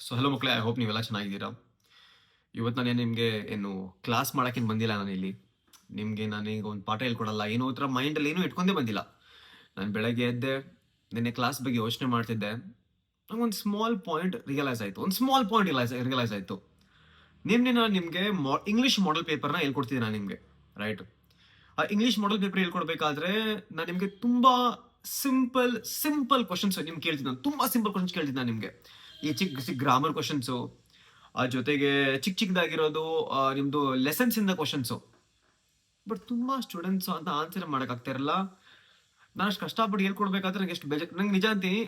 So hello ಮಕ್ಕಳೇ, I hope ನೀವೆಲ್ಲ ಚೆನ್ನಾಗಿದ್ದೀರಾ. ಇವತ್ತು ನಾನೇನು ನಿಮಗೆ ಏನು ಕ್ಲಾಸ್ ಮಾಡೋಕ್ಕೇನು ಬಂದಿಲ್ಲ. ನಾನಿಲ್ಲಿ ನಿಮಗೆ ನಾನೀಗ ಒಂದು ಪಾಠ ಹೇಳ್ಕೊಡಲ್ಲ, ಏನೋ ಒಂಥರ ಮೈಂಡಲ್ಲಿ ಏನೂ ಇಟ್ಕೊಂಡೇ ಬಂದಿಲ್ಲ. ನಾನು ಬೆಳಗ್ಗೆ ಎದ್ದೆ, ನಿನ್ನೆ ಕ್ಲಾಸ್ ಬಗ್ಗೆ ಯೋಚನೆ ಮಾಡ್ತಿದ್ದೆ. ನಂಗೊಂದು ಸ್ಮಾಲ್ ಪಾಯಿಂಟ್ ರಿಯಲೈಸ್ ಆಯಿತು, ರಿಯಲೈಸ್ ಆಯಿತು. ನಿನ್ನೆ ನಾನು ನಿಮಗೆ ಇಂಗ್ಲೀಷ್ ಮಾಡೆಲ್ ಪೇಪರ್ನ ಹೇಳ್ಕೊಡ್ತಿದ್ದೆ ನಾನು ನಿಮಗೆ, ರೈಟ್? ಆ ಇಂಗ್ಲೀಷ್ ಮಾಡೆಲ್ ಪೇಪರ್ ಹೇಳ್ಕೊಡ್ಬೇಕಾದ್ರೆ ನಾನು ನಿಮಗೆ ತುಂಬ ಸಿಂಪಲ್ ಸಿಂಪಲ್ ಕ್ವಶನ್ಸ್ ನಿಮ್ಗೆ ಕೇಳ್ತೀನಿ. ನಾನು ತುಂಬ ಸಿಂಪಲ್ ಕ್ವಶನ್ಸ್ ಕೇಳ್ತೀನಿ ನಾನು ನಿಮಗೆ. ಈ ಚಿಕ್ಕ ಚಿಕ್ಕ ಗ್ರಾಮರ್ ಕ್ವಶನ್ಸು, ಆ ಜೊತೆಗೆ ಚಿಕ್ಕದಾಗಿರೋದು ನಿಮ್ಮದು ಲೆಸನ್ಸಿಂದ ಕ್ವಶನ್ಸು. ಬಟ್ ತುಂಬ ಸ್ಟೂಡೆಂಟ್ಸು ಅಂತ ಆನ್ಸರ್ ಮಾಡೋಕ್ಕಾಗ್ತಾ ಇರಲ್ಲ. ನಾನು ಅಷ್ಟು ಕಷ್ಟಪಟ್ಟು ಹೇಳ್ಕೊಡ್ಬೇಕಾದ್ರೆ ನಂಗೆ ಎಷ್ಟು ಬೇಜಾರು. ನಂಗೆ ನಿಜ ಅಂತೀನಿ,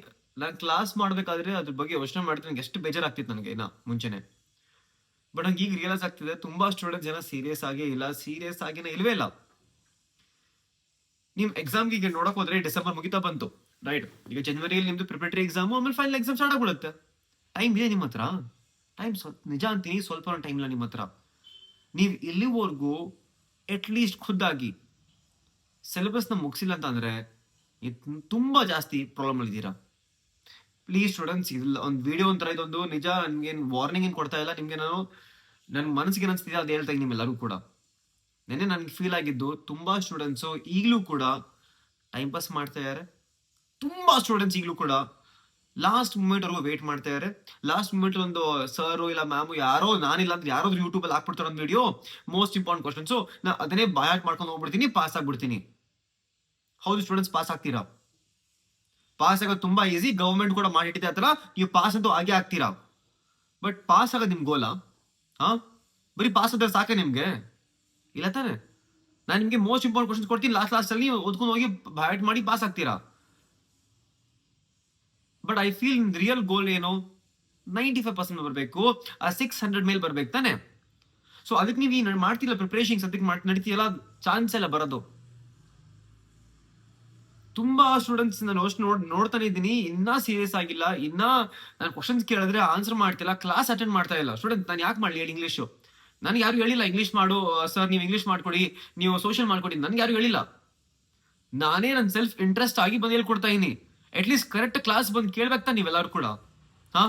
ನಾನು ಕ್ಲಾಸ್ ಮಾಡಬೇಕಾದ್ರೆ ಅದ್ರ ಬಗ್ಗೆ ಯೋಚನೆ ಮಾಡಿದ್ರೆ ನಂಗೆ ಎಷ್ಟು ಬೇಜಾರಾಗ್ತಿತ್ತು ನನಗೆ ಇನ್ನ ಮುಂಚೆನೆ. ಬಟ್ ನಂಗೆ ಈಗ ರಿಯಲೈಸ್ ಆಗ್ತಿದೆ, ತುಂಬ ಸ್ಟೂಡೆಂಟ್ಸ್ ಏನೋ ಸೀರಿಯಸ್ ಆಗಿನೇ ಇಲ್ವೇ ಇಲ್ಲ. ನೀವು ಎಕ್ಸಾಮ್ಗೆ ಈಗ ನೋಡಕ್ ಹೋದ್ರೆ ಡಿಸೆಂಬರ್ ಮುಗಿತಾ ಬಂತು, ರೈಟ್? ಈಗ ಜನವರಿಯಲ್ಲಿ ನಿಮ್ದು ಪ್ರಿಪರೇಟರಿ ಎಕ್ಸಾಮು, ಆಮೇಲೆ ಫೈನಲ್ ಎಕ್ಸಾಮ್ ಸ್ಟಾರ್ಟ್ ಆಗ್ಬಿಡುತ್ತೆ. ಟೈಮ್ ಇದೆ ನಿಮ್ಮ ಹತ್ರ. ಟೈಮ್ ನಿಜ ಅಂತೀನಿ, ಸ್ವಲ್ಪ ಟೈಮ್ ಇಲ್ಲ ನಿಮ್ಮ ಹತ್ರ. ನೀವು ಇಲ್ಲಿವರೆಗೂ ಅಟ್ಲೀಸ್ಟ್ ಖುದ್ದಾಗಿ ಸಿಲೆಬಸ್ನ ಮುಗಿಸಿಲ್ಲ ಅಂತಂದ್ರೆ ತುಂಬಾ ಜಾಸ್ತಿ ಪ್ರಾಬ್ಲಮ್ ಇದ್ದೀರಾ. ಪ್ಲೀಸ್ ಸ್ಟೂಡೆಂಟ್ಸ್, ಇಲ್ಲ ಒಂದು ವಿಡಿಯೋ ಒಂಥರ ಇದೊಂದು ನಿಜ, ನಿಮ್ಗೇನು ವಾರ್ನಿಂಗ್ ಏನು ಕೊಡ್ತಾ ಇಲ್ಲ ನಿಮ್ಗೆ. ನನ್ನ ಮನಸ್ಸಿಗೆ ಅನಿಸ್ತಿದೆ ಅದು ಹೇಳ್ತಾ ಇದ್ದೀನಿ ನಿಮ್ಮೆಲ್ಲರೂ ಕೂಡ. ನೆನ್ನೆ ನನಗೆ ಫೀಲ್ ಆಗಿದ್ದು, ತುಂಬಾ ಸ್ಟೂಡೆಂಟ್ಸು ಈಗಲೂ ಕೂಡ ಟೈಮ್ ಪಾಸ್ ಮಾಡ್ತಾ ಇದ್ದಾರೆ. ತುಂಬಾ ಸ್ಟೂಡೆಂಟ್ಸ್ ಈಗಲೂ ಕೂಡ ಲಾಸ್ಟ್ ಮೂಮೆಂಟ್ ವರೆಗೂ ವೇಟ್ ಮಾಡ್ತಾ ಇದ್ದಾರೆ. ಲಾಸ್ಟ್ ಮೂಮೆಂಟ್ ಒಂದು ಸರ್ ಇಲ್ಲ ಮ್ಯಾಮು ಯಾರೋ, ನಾನಿಲ್ಲ ಅಂದ್ರೆ ಯಾರಾದ್ರೂ ಯೂಟ್ಯೂಬ್ ಅಲ್ಲಿ ಹಾಕ್ಬಿಡ್ತಾರೆ ಒಂದು ವಿಡಿಯೋ, ಮೋಸ್ಟ್ ಇಂಪಾರ್ಟೆಂಟ್ ಕ್ವಶನ್ಸ್, ನಾ ಅದನ್ನೇ ಬಾಯಾಟ್ ಮಾಡ್ಕೊಂಡು ಹೋಗ್ಬಿಡ್ತೀನಿ, ಪಾಸ್ ಆಗ್ಬಿಡ್ತೀನಿ. ಹೌದು ಸ್ಟೂಡೆಂಟ್ಸ್, ಪಾಸ್ ಆಗ್ತೀರಾ? ಪಾಸ್ ಆಗೋದು ತುಂಬಾ ಈಸಿ, ಗವರ್ಮೆಂಟ್ ಕೂಡ ಮಾಡಿಟ್ಟಿದೆ ಆ ಥರ. ನೀವು ಪಾಸ್ ಅಂತೂ ಆಗೇ ಆಗ್ತೀರಾ. ಬಟ್ ಪಾಸ್ ಆಗೋದು ನಿಮ್ ಗೋಲಾ? ಹಾ, ಬರೀ ಪಾಸ್ ಆದ್ರೆ ಸಾಕೆ ನಿಮ್ಗೆ? ಇಲ್ಲ ತಾನೆ? ನಾನು ನಿಮ್ಗೆ ಮೋಸ್ಟ್ ಇಂಪಾರ್ಟೆಂಟ್ ಕ್ವಶನ್ಸ್ ಕೊಡ್ತೀನಿ, ಲಾಸ್ಟ್ ಅಲ್ಲಿ ಓದ್ಕೊಂಡು ಹೋಗಿ ಬಾಯಾಟ್ ಮಾಡಿ ಪಾಸ್ ಆಗ್ತೀರಾ. ಬಟ್ ಐ ಫೀಲ್ ರಿಯಲ್ ಗೋಲ್ ಏನು? 95% ಬರಬೇಕು, ಆ 600 ಮೇಲೆ ಬರ್ಬೇಕು ತಾನೆ? ಸೊ ಅದಕ್ಕೆ ನೀವು ಮಾಡ್ತಿಲ್ಲ ಪ್ರಿಪರೇಷನ್ಸ್, ಅದಕ್ಕೆ ನಡೀತಿಯಲ್ಲ, ಚಾನ್ಸ್ ಎಲ್ಲ ಬರೋದು. ತುಂಬಾ ಸ್ಟೂಡೆಂಟ್ಸ್ ನಾನು ನೋಡ್ತಾನೆ ಇದ್ದೀನಿ, ಇನ್ನ ಸೀರಿಯಸ್ ಆಗಿಲ್ಲ. ಇನ್ನ ನಾನು ಕ್ವಶನ್ಸ್ ಕೇಳಿದ್ರೆ ಆನ್ಸರ್ ಮಾಡ್ತಿಲ್ಲ, ಕ್ಲಾಸ್ ಅಟೆಂಡ್ ಮಾಡ್ತಾ ಇಲ್ಲ. ಸ್ಟೂಡೆಂಟ್, ನಾನು ಯಾಕೆ ಮಾಡ್ಲಿ ಹೇಳಿ ಇಂಗ್ಲೀಷು? ನನಗೆ ಯಾರು ಹೇಳಿಲ್ಲ ಇಂಗ್ಲೀಷ್ ಮಾಡು ಸರ್, ನೀವು ಇಂಗ್ಲೀಷ್ ಮಾಡ್ಕೊಡಿ, ನೀವು ಸೋಷಿಯಲ್ ಮಾಡ್ಕೊಡಿ, ನನ್ಗೆ ಯಾರು ಹೇಳಿಲ್ಲ. ನಾನೇ ನನ್ನ ಸೆಲ್ಫ್ ಇಂಟ್ರೆಸ್ಟ್ ಆಗಿ ಬಂದು ಹೇಳ್ಕೊಡ್ತಾ ಇದೀನಿ. ಅಟ್ಲೀಸ್ಟ್ ಕರೆಕ್ಟ್ ಕ್ಲಾಸ್ ಬಂದು ಕೇಳ್ಬೇಕು ತಾನೆ ನೀವೆಲ್ಲರೂ ಕೂಡ. ಹಾ,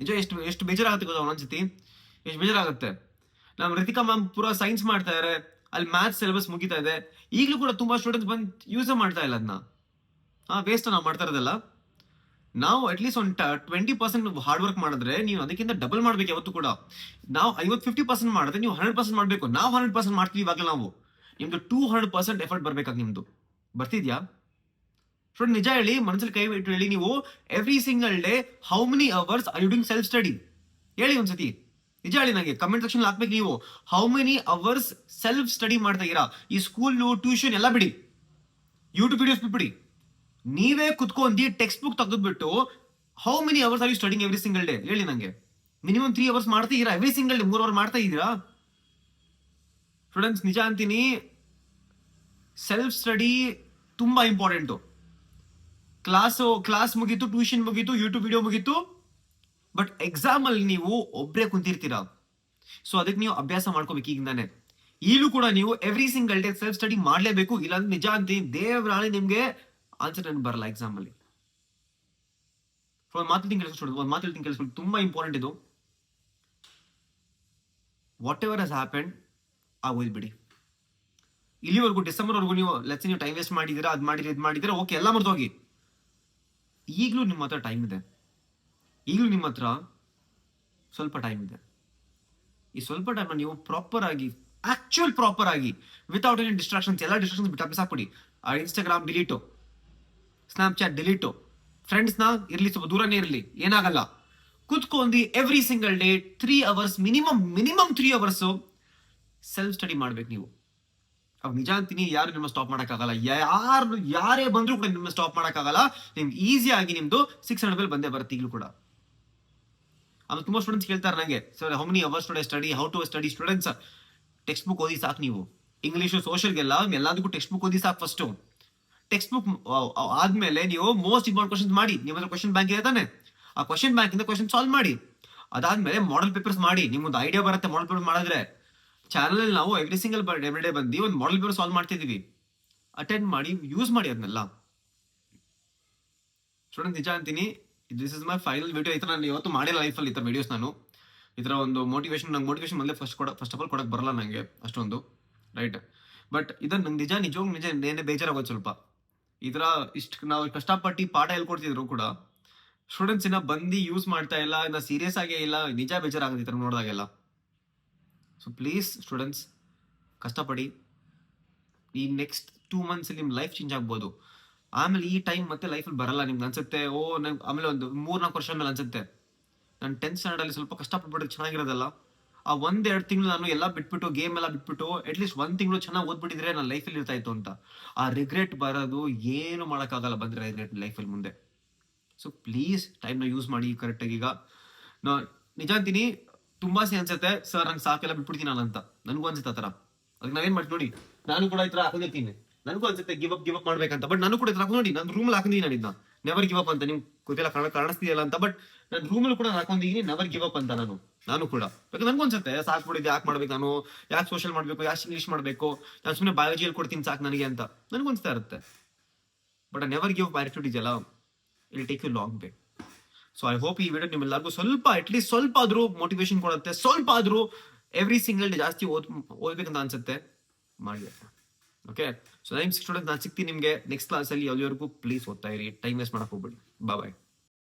ನಿಜ ಎಷ್ಟು ಬೇಜಾರಾಗುತ್ತೆ ಗೊತ್ತಾ ಒಂದೊಂದ್ಸತಿ, ಎಷ್ಟು ಬೇಜಾರಾಗುತ್ತೆ. ನಮ್ಮ ರಿತಿಕಾ ಮ್ಯಾಮ್ ಪೂರಾ ಸೈನ್ಸ್ ಮಾಡ್ತಾ ಇದಾರೆ, ಅಲ್ಲಿ ಮ್ಯಾಥ್ಸ್ ಸಿಲೆಬಸ್ ಮುಗಿತಾ ಇದೆ. ಈಗಲೂ ಕೂಡ ತುಂಬಾ ಸ್ಟೂಡೆಂಟ್ಸ್ ಬಂದು ಯೂಸ್ ಮಾಡ್ತಾ ಇಲ್ಲ ಅದನ್ನ. ವೇಸ್ಟ್ ನಾವು ಮಾಡ್ತಾ ಇರೋದಲ್ಲ. ನಾವು ಅಟ್ಲೀಸ್ಟ್ ಒಂದು 20% ಹಾರ್ಡ್ ವರ್ಕ್ ಮಾಡಿದ್ರೆ ನೀವು ಅದಕ್ಕಿಂತ ಡಬಲ್ ಮಾಡ್ಬೇಕು ಯಾವತ್ತು ಕೂಡ. ನಾವು 50% ಮಾಡಿದ್ರೆ ನೀವು 100% ಮಾಡ್ಬೇಕು. ನಾವು 100% ಮಾಡ್ತೀವಿ ಇವಾಗಲೇ. ನಾವು ನಿಮ್ದು 200% ಎಫರ್ಟ್ ಬರ್ಬೇಕಾಗ ನಿಮ್ದು ಬರ್ತಿದ್ಯಾ? ಸ್ಟೂಡೆಂಟ್, ನಿಜ ಹೇಳಿ, ಮನಸ್ಸಲ್ಲಿ ಕೈ ಇಟ್ಟು ಹೇಳಿ, ನೀವು every single day how many hours are you doing self study? ಹೇಳಿ ಒಂದ್ಸತಿ, ನಿಜ ಹೇಳಿ ನನಗೆ ಕಮೆಂಟ್ ಸೆಕ್ಷನ್ ಹಾಕ್ಬೇಕು. ನೀವು how many hours self study ಮಾಡ್ತಾ ಇದ್ದೀರಾ? ಈ ಸ್ಕೂಲ್ ಟ್ಯೂಷನ್ ಎಲ್ಲ ಬಿಡಿ, ಯೂಟ್ಯೂಬ್ ವಿಡಿಯೋಸ್ ಬಿಡಿ, ನೀವೇ ಕುತ್ಕೊಂಡಿ ಟೆಕ್ಸ್ಟ್ ಬುಕ್ ತೆಗೆದ್ಬಿಟ್ಟು how many hours are you studying every single day? ಹೇಳಿ ನಂಗೆ. ಮಿನಿಮಮ್ 3 ಅವರ್ಸ್ ಮಾಡ್ತಾ ಇದ್ದೀರಾ ಎವ್ರಿ ಸಿಂಗಲ್ ಡೇ? 3 ಅವರ್ ಮಾಡ್ತಾ ಇದ್ದೀರಾ? ಸ್ಟೂಡೆಂಟ್ಸ್, ನಿಜ ಅಂತೀನಿ, ಸೆಲ್ಫ್ ಸ್ಟಡಿ ತುಂಬಾ ಇಂಪಾರ್ಟೆಂಟು. ಕ್ಲಾಸ್ ಮುಗೀತು, ಟ್ಯೂಷನ್ ಮುಗೀತು, ಯೂಟ್ಯೂಬ್ ವಿಡಿಯೋ ಮುಗೀತು, ಬಟ್ ಎಕ್ಸಾಮ್ ಅಲ್ಲಿ ನೀವು ಒಬ್ಬರೇ ಕುಂತಿರ್ತೀರಾ. ಸೊ ಅದಕ್ಕೆ ನೀವು ಅಭ್ಯಾಸ ಮಾಡ್ಕೋಬೇಕು ಈಗಿಂದಾನೆ. ಈಗಲೂ ಕೂಡ ನೀವು every single day self study ಮಾಡ್ಲೇಬೇಕು. ಇಲ್ಲಾಂದ್ರೆ ನಿಜ ಅಂತೀನಿ, ದೇವರಾಣಿ ನಿಮ್ಗೆ ಆನ್ಸರ್ ಬರಲ್ಲ ಎಕ್ಸಾಮ್ ಅಲ್ಲಿ. ಒಂದು ಮಾತು ಕೇಳಿಸ್ಕೊಳ್ಳಿ, ತುಂಬಾ ಇಂಪಾರ್ಟೆಂಟ್ ಇದು. ವಾಟ್ ಎವರ್ ಹಸ್ ಹ್ಯಾಪೆಂಡ್ ಆಗೋಯ್ತು ಬಿಡಿ. ಇಲ್ಲಿವರೆಗೂ ಡಿಸೆಂಬರ್ ವರೆಗೂ ನೀವು ಟೈಮ್ ವೇಸ್ಟ್ ಮಾಡಿದ್ದೀರಾ, ಇದು ಮಾಡಿದ್ದೀರಾ, ಓಕೆ, ಎಲ್ಲ ಮರ್ತೋಗಿ. ಈಗಲೂ ನಿಮ್ಮ ಹತ್ರ ಟೈಮ್ ಇದೆ. ಈಗಲೂ ನಿಮ್ಮ ಹತ್ರ ಸ್ವಲ್ಪ ಟೈಮ್ ಇದೆ. ಈ ಸ್ವಲ್ಪ ಟೈಮ್ ನೀವು ಪ್ರಾಪರ್ ಆಗಿ ವಿತೌಟ್ ಎನಿ ಡಿಸ್ಟ್ರಾಕ್ಷನ್ಸ್, ಎಲ್ಲ ಡಿಸ್ಟ್ರಾಕ್ಷನ್ಸ್ ಬಿಸಾಕ್ಬಿಡಿ. ಇನ್ಸ್ಟಾಗ್ರಾಮ್ ಡಿಲೀಟು, ಸ್ನ್ಯಾಪ್ಚಾಟ್ ಡಿಲೀಟು, ಫ್ರೆಂಡ್ಸ್ನ ಇರ್ಲಿ, ಸ್ವಲ್ಪ ದೂರನೇ ಇರಲಿ, ಏನಾಗಲ್ಲ. ಕುತ್ಕೊಂಡಿ every single day 3 hours minimum 3 hours self study ಮಾಡ್ಬೇಕು ನೀವು. ಅವಾಗ ನಿಜ ಅಂತೀನಿ, ಯಾರು ನಿಮ್ಮ ಸ್ಟಾಪ್ ಮಾಡೋಕ್ಕಾಗಲ್ಲ. ಯಾರೇ ಬಂದರೂ ಕೂಡ ನಿಮ್ಮ ಸ್ಟಾಪ್ ಮಾಡೋಕ್ಕಾಗಲ್ಲ. ನಿಮ್ಗೆ ಈಸಿಯಾಗಿ ನಿಮ್ದು 600 ಮೇಲೆ ಬಂದೇ ಬರುತ್ತೆ ಈಗಲೂ ಕೂಡ. ಆಮೇಲೆ ತುಂಬಾ ಸ್ಟೂಡೆಂಟ್ಸ್ ಕೇಳ್ತಾರೆ ನನಗೆ, sir how many hours to study, how to study? Students, text book ಓದಿ ಸಾಕು ನೀವು. ಇಂಗ್ಲೀಷು ಸೋಷಿಯಲ್ಗೆಲ್ಲ ಎಲ್ಲದಕ್ಕೂ ಟೆಕ್ಸ್ಟ್ ಬುಕ್ ಓದಿ ಸಾಕು. ಫಸ್ಟ್ ಟೆಕ್ಸ್ಟ್ ಬುಕ್ ಆದ್ಮೇಲೆ ನೀವು ಮೋಸ್ಟ್ ಇಂಪಾರ್ಟೆಂಟ್ ಕ್ವಶನ್ಸ್ ಮಾಡಿ. ನಿಮ್ಮ ಕ್ವಶನ್ ಬ್ಯಾಂಕ್ ಇದೆ ತಾನೆ, ಆ ಕ್ವಶನ್ ಬ್ಯಾಂಕ್ ಇಂದ ಕ್ವಶನ್ ಸಾಲ್ವ್ ಮಾಡಿ. ಅದಾದ್ಮೇಲೆ ಮಾಡೆಲ್ ಪೇಪರ್ಸ್ ಮಾಡಿ. ನಿಮ್ಗೊಂದು ಐಡಿಯಾ ಬರುತ್ತೆ ಮಾಡೆಲ್ ಪೇಪರ್ ಮಾಡಿದ್ರೆ. ಚಾನಲ್ ಅಲ್ಲಿ ನಾವು ಎವ್ರಿ ಸಿಂಗಲ್ ಎವ್ರಿ ಡೇ ಬಂದು ಒಂದು ಮಾಡೆಲ್ ಪೇಪರ್ ಸಾಲ್ವ್ ಮಾಡ್ತಿದೀವಿ. ಅಟೆಂಡ್ ಮಾಡಿ, ಯೂಸ್ ಮಾಡಿ ಅದನ್ನೆಲ್ಲ. ಸ್ಟೂಡೆಂಟ್, ನಿಜ ಅಂತೀನಿ, this is my final video. ಈ ಥರ ನಾನು ಇವತ್ತು ಮಾಡಿಲ್ಲ ಲೈಫಲ್ಲಿ ಈ ಥರ ವಿಡಿಯೋಸ್ ನಾನು. ಈ ಥರ ಒಂದು ಮೋಟಿವೇಶನ್, ನಂಗೆ ಮೋಟಿವೇಶನ್ ಮೊದಲೇ ಫಸ್ಟ್ ಆಫ್ ಆಲ್ ಕೊಡಕ್ಕೆ ಬರಲ್ಲ ನನಗೆ ಅಷ್ಟೊಂದು, ರೈಟ್. ಬಟ್ ಇದನ್ನು ನಂಗೆ ನಿಜವಾಗ್ ನಿಜ ನೇನೆ ಬೇಜಾರಾಗೋದು ಸ್ವಲ್ಪ. ಈ ಥರ ಇಷ್ಟು ನಾವು ಕಷ್ಟಪಟ್ಟು ಪಾಠ ಹೇಳ್ಕೊಡ್ತಿದ್ರು ಕೂಡ ಸ್ಟೂಡೆಂಟ್ಸ್ ಇನ್ನ ಬಂದು ಯೂಸ್ ಮಾಡ್ತಾ ಇಲ್ಲ, ಇನ್ನ ಸೀರಿಯಸ್ ಆಗೇ ಇಲ್ಲ. ನಿಜ ಬೇಜಾರಾಗುತ್ತೆ ಈ ಥರ ನೋಡಿದಾಗೆಲ್ಲ. ಸೊ ಪ್ಲೀಸ್ ಸ್ಟೂಡೆಂಟ್ಸ್, ಕಷ್ಟಪಡಿ. ಈ ನೆಕ್ಸ್ಟ್ 2 months ನಿಮ್ಮ ಲೈಫ್ ಚೇಂಜ್ ಆಗ್ಬೋದು. ಆಮೇಲೆ ಈ ಟೈಮ್ ಮತ್ತೆ ಲೈಫಲ್ಲಿ ಬರಲ್ಲ. ನಿಮ್ಗೆ ಅನ್ಸುತ್ತೆ ನಂಗೆ ಆಮೇಲೆ ಒಂದು 3-4 ವರ್ಷ ಮೇಲೆ ಅನ್ಸುತ್ತೆ ನಾನು 10th standard ಅಲ್ಲಿ ಸ್ವಲ್ಪ ಕಷ್ಟಪಟ್ಬಿಟ್ಟು ಚೆನ್ನಾಗಿರೋದಲ್ಲ, ಆ 1-2 ತಿಂಗಳು ನಾನು ಎಲ್ಲ ಬಿಟ್ಬಿಟ್ಟು ಗೇಮ್ ಎಲ್ಲ ಬಿಟ್ಬಿಟ್ಟು ಅಟ್ಲೀಸ್ಟ್ 1 ತಿಂಗಳು ಚೆನ್ನಾಗಿ ಓದ್ಬಿಟ್ಟಿದ್ರೆ ನನ್ನ ಲೈಫಲ್ಲಿ ಇರ್ತಾ ಇತ್ತು ಅಂತ. ಆ ರಿಗ್ರೆಟ್ ಬರೋದು ಏನು ಮಾಡೋಕ್ಕಾಗಲ್ಲ ಬಂದರೆ ರಿಗ್ರೆಟ್ ಲೈಫಲ್ಲಿ ಮುಂದೆ. ಸೊ ಪ್ಲೀಸ್ ಟೈಮ್ನ ಯೂಸ್ ಮಾಡಿ ಕರೆಕ್ಟಾಗಿ. ಈಗ ನಾ ನಿಜ ಅಂತೀನಿ, ತುಂಬಾ ಅನ್ಸುತ್ತೆ ಸರ್ ನಂಗೆ ಸಾಕೆಲ್ಲ ಬಿಟ್ಬಿಡ್ತೀನಿ ನಾನು ಅಂತ. ನನಗೂ ಅನ್ಸುತ್ತೆ ಆ ಥರ. ಅದಕ್ಕೆ ನಾವೇನ್ ಮಾಡ್ತೀವಿ ನೋಡಿ, ನಾನು ಕೂಡ ಈ ಥರ ಹಾಕೊಂಡಿರ್ತೀನಿ. ನನಗೂ ಅನ್ಸುತ್ತೆ ಗಿವ್ ಅಪ್ ಮಾಡ್ಬೇಕಂತ. ಬಟ್ ನಾನು ಕೂಡ ಹಾಕೊಂಡು ನೋಡಿ, ನಾನು ರೂಮಲ್ಲಿ ಹಾಕೊಂಡಿದ್ದೀನಿ ನಾನು ಇದನ್ನ ನೆವರ್ ಗಿವ್ ಅಪ್ ಅಂತ. ನಿಮ್ಗೆ ಗೊತ್ತಿಲ್ಲ ಕಾಣಿಸ್ತಿದೆಯಲ್ಲ ಅಂತ, ಬಟ್ ನಾನು ರೂಮಲ್ಲಿ ಕೂಡ ಹಾಕೊಂಡಿದ್ದೀನಿ ನೆವರ್ ಗಿವ್ ಅಪ್ ಅಂತ ನಾನು ಕೂಡ. ಯಾಕಂದ್ರೆ ನನಗೂ ಅನ್ಸುತ್ತೆ ಸಾಕ್ಬಿಡಿದ್ದು ಯಾಕೆ ಮಾಡ್ಬೇಕು ನಾನು, ಯಾಕೆ ಸೋಷಿಯಲ್ ಮಾಡಬೇಕು, ಯಾಕೆ ಇಂಗ್ಲೀಷ್ ಮಾಡಬೇಕು, ನಾನು ಸುಮ್ಮನೆ ಬಯಾಲಜಿಯಲ್ಲಿ ಕೊಡ್ತೀನಿ ಸಾಕು ನನಗೆ ಅಂತ ನನಗೂ ಅನ್ಸ್ತಾ ಇರುತ್ತೆ. But never give up attitude ಇದೆಯಲ್ಲ, will take you long way. So I hope ಈ ವಿಡಿಯೋ ನಿಮ್ಮೆಲ್ಲರಿಗೂ ಸ್ವಲ್ಪ ಅಟ್ಲೀಸ್ಟ್ ಸ್ವಲ್ಪ ಆದ್ರೂ ಮೋಟಿವೇಶನ್ ಕೊಡುತ್ತೆ, ಸ್ವಲ್ಪ ಆದ್ರೂ ಎವ್ರಿ ಸಿಂಗಲ್ ಡೇ ಜಾಸ್ತಿ ಓದ್ಬೇಕಂತ ಅನ್ಸುತ್ತೆ ಮಾಡಿ. ಓಕೆ, ಸೊ 9 ಸ್ಟೂಡೆಂಟ್ ನಾನು ಸಿಗ್ತೀನಿ ನಿಮಗೆ ನೆಕ್ಸ್ಟ್ ಕ್ಲಾಸಲ್ಲಿ. ಅಲ್ಲಿವರೆಗೂ ಪ್ಲೀಸ್ ಓದ್ತಾ ಇರಿ, ಟೈಮ್ ವೇಸ್ಟ್ ಮಾಡಕ್ಕೆ ಹೋಗ್ಬೇಡಿ. ಬಾಯ್.